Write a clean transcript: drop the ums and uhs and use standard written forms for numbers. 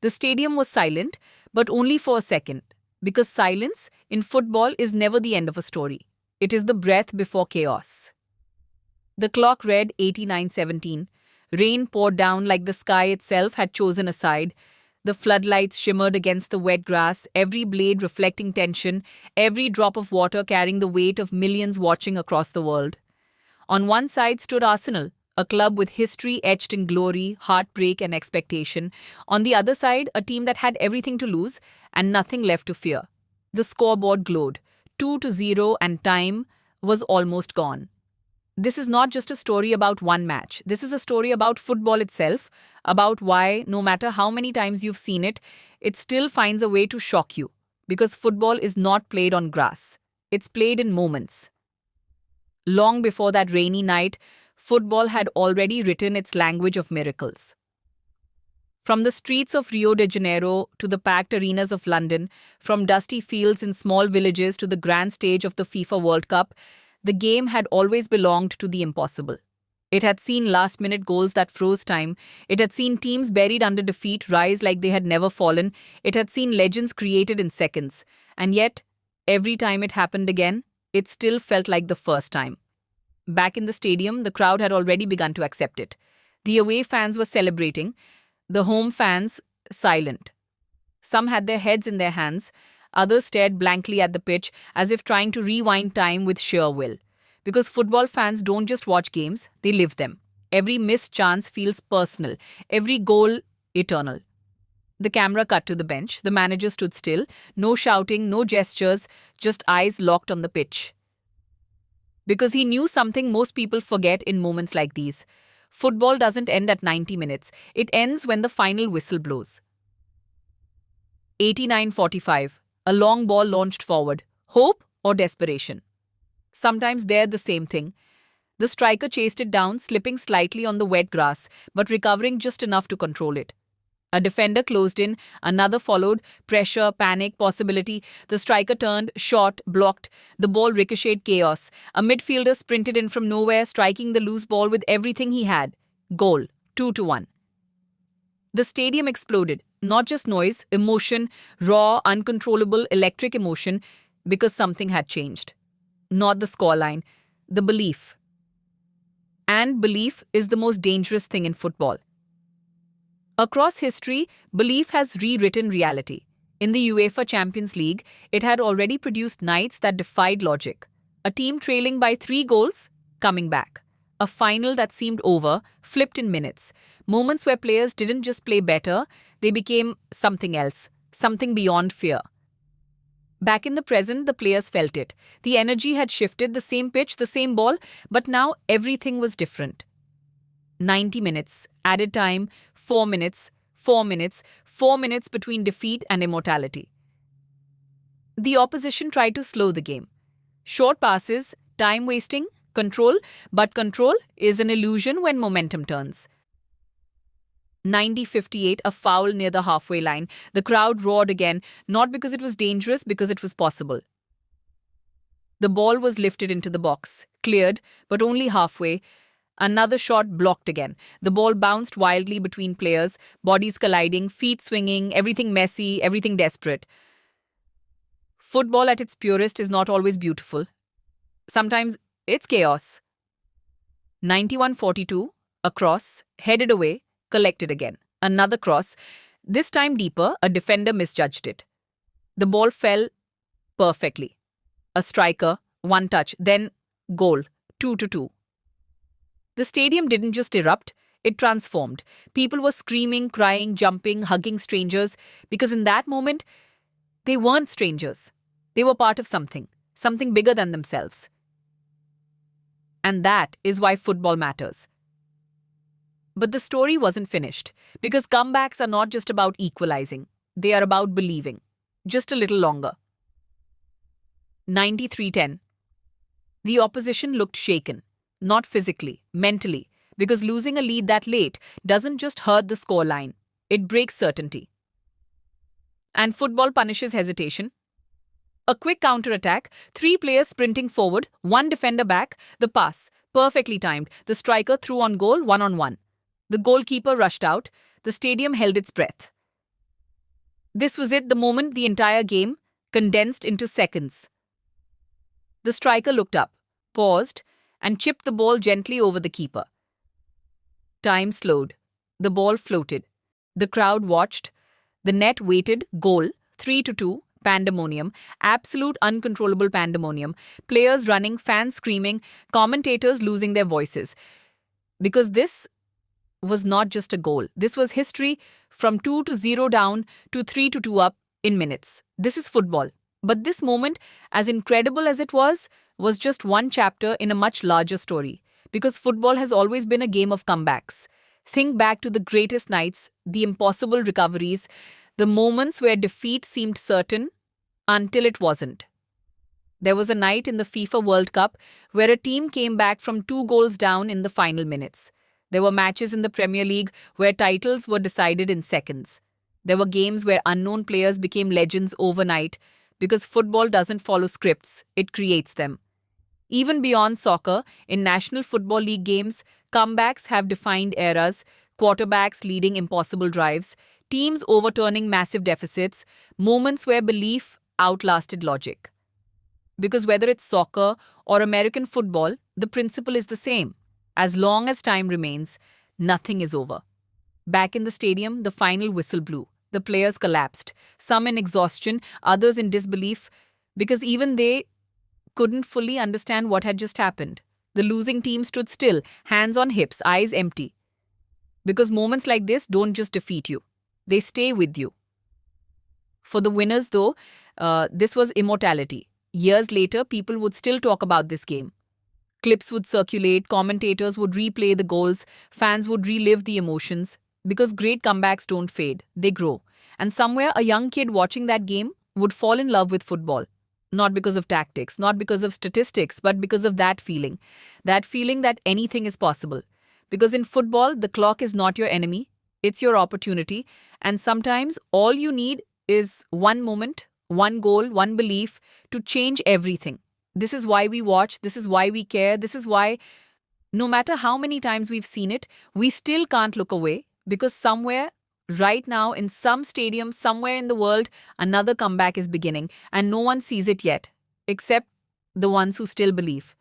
The stadium was silent, but only for a second, because silence in football is never the end of a story. It is the breath before chaos. The clock read 89:17. Rain poured down like the sky itself had chosen a side. The floodlights shimmered against the wet grass, every blade reflecting tension, every drop of water carrying the weight of millions watching across the world. On one side stood Arsenal, a club with history etched in glory, heartbreak, and expectation. On the other side, a team that had everything to lose and nothing left to fear. The scoreboard glowed 2-0, and time was almost gone. This is not just a story about one match. This is a story about football itself, about why, no matter how many times you've seen it, it still finds a way to shock you. Because football is not played on grass, it's played in moments. Long before that rainy night, football had already written its language of miracles. From the streets of Rio de Janeiro to the packed arenas of London, from dusty fields in small villages to the grand stage of the FIFA World Cup, the game had always belonged to the impossible. It had seen last-minute goals that froze time. It had seen teams buried under defeat rise like they had never fallen. It had seen legends created in seconds. And yet, every time it happened again, it still felt like the first time. Back in the stadium, the crowd had already begun to accept it. The away fans were celebrating, the home fans silent. Some had their heads in their hands, others stared blankly at the pitch as if trying to rewind time with sheer will. Because football fans don't just watch games, they live them. Every missed chance feels personal, every goal eternal. The camera cut to the bench, the manager stood still, no shouting, no gestures, just eyes locked on the pitch. Because he knew something most people forget in moments like these. Football doesn't end at 90 minutes, it ends when the final whistle blows. 89:45. A long ball launched forward. Hope or desperation? Sometimes they're the same thing. The striker chased it down, slipping slightly on the wet grass, but recovering just enough to control it. A defender closed in, another followed, pressure, panic, possibility. The striker turned, shot, blocked. The ball ricocheted, chaos. A midfielder sprinted in from nowhere, striking the loose ball with everything he had. Goal, 2-1. The stadium exploded. Not just noise, emotion, raw, uncontrollable, electric emotion, because something had changed. Not the scoreline, the belief. And belief is the most dangerous thing in football. Across history, belief has rewritten reality. In the UEFA Champions League, it had already produced nights that defied logic. A team trailing by 3 goals, coming back. A final that seemed over, flipped in minutes. Moments where players didn't just play better, they became something else, something beyond fear. Back in the present, the players felt it. The energy had shifted, the same pitch, the same ball, but now everything was different. 90 minutes, added time, 4 minutes, 4 minutes, 4 minutes between defeat and immortality. The opposition tried to slow the game. Short passes, time wasting, control, but control is an illusion when momentum turns. 90:58, a foul near the halfway line. The crowd roared again, not because it was dangerous, because it was possible. The ball was lifted into the box, cleared, but only halfway. Another shot blocked again. The ball bounced wildly between players, bodies colliding, feet swinging, everything messy, everything desperate. Football at its purest is not always beautiful. Sometimes it's chaos. 91:42, a cross, headed away, collected again. Another cross, this time deeper, a defender misjudged it. The ball fell perfectly. A striker, one touch, then goal, 2-2. The stadium didn't just erupt, it transformed. People were screaming, crying, jumping, hugging strangers, because in that moment, they weren't strangers. They were part of something bigger than themselves. And that is why football matters. But the story wasn't finished, because comebacks are not just about equalizing. They are about believing. Just a little longer. 93:10. The opposition looked shaken. Not physically, mentally, because losing a lead that late doesn't just hurt the scoreline, it breaks certainty. And football punishes hesitation. A quick counter-attack, 3 players sprinting forward, 1 defender back, the pass, perfectly timed, the striker threw on goal 1-on-1. The goalkeeper rushed out, the stadium held its breath. This was it, the moment, the entire game, condensed into seconds. The striker looked up, paused, and chipped the ball gently over the keeper. Time slowed. The ball floated. The crowd watched. The net waited. Goal, 3-2. Pandemonium. Absolute uncontrollable pandemonium. Players running, fans screaming, commentators losing their voices. Because this was not just a goal. This was history, from 2-0 down to 3-2 up in minutes. This is football. But this moment, as incredible as it was just one chapter in a much larger story. Because football has always been a game of comebacks. Think back to the greatest nights, the impossible recoveries, the moments where defeat seemed certain until it wasn't. There was a night in the FIFA World Cup where a team came back from 2 goals down in the final minutes. There were matches in the Premier League where titles were decided in seconds. There were games where unknown players became legends overnight because football doesn't follow scripts, it creates them. Even beyond soccer, in National Football League games, comebacks have defined eras, quarterbacks leading impossible drives, teams overturning massive deficits, moments where belief outlasted logic. Because whether it's soccer or American football, the principle is the same. As long as time remains, nothing is over. Back in the stadium, the final whistle blew. The players collapsed, some in exhaustion, others in disbelief, because even they couldn't fully understand what had just happened. The losing team stood still, hands on hips, eyes empty. Because moments like this don't just defeat you, they stay with you. For the winners, though, this was immortality. Years later, people would still talk about this game. Clips would circulate, commentators would replay the goals, fans would relive the emotions. Because great comebacks don't fade, they grow. And somewhere, a young kid watching that game would fall in love with football. Not because of tactics, not because of statistics, but because of that feeling. That feeling that anything is possible. Because in football, the clock is not your enemy, it's your opportunity. And sometimes all you need is one moment, one goal, one belief to change everything. This is why we watch, this is why we care, this is why, no matter how many times we've seen it, we still can't look away. Because somewhere, right now, in some stadium, somewhere in the world, another comeback is beginning, and no one sees it yet, except the ones who still believe.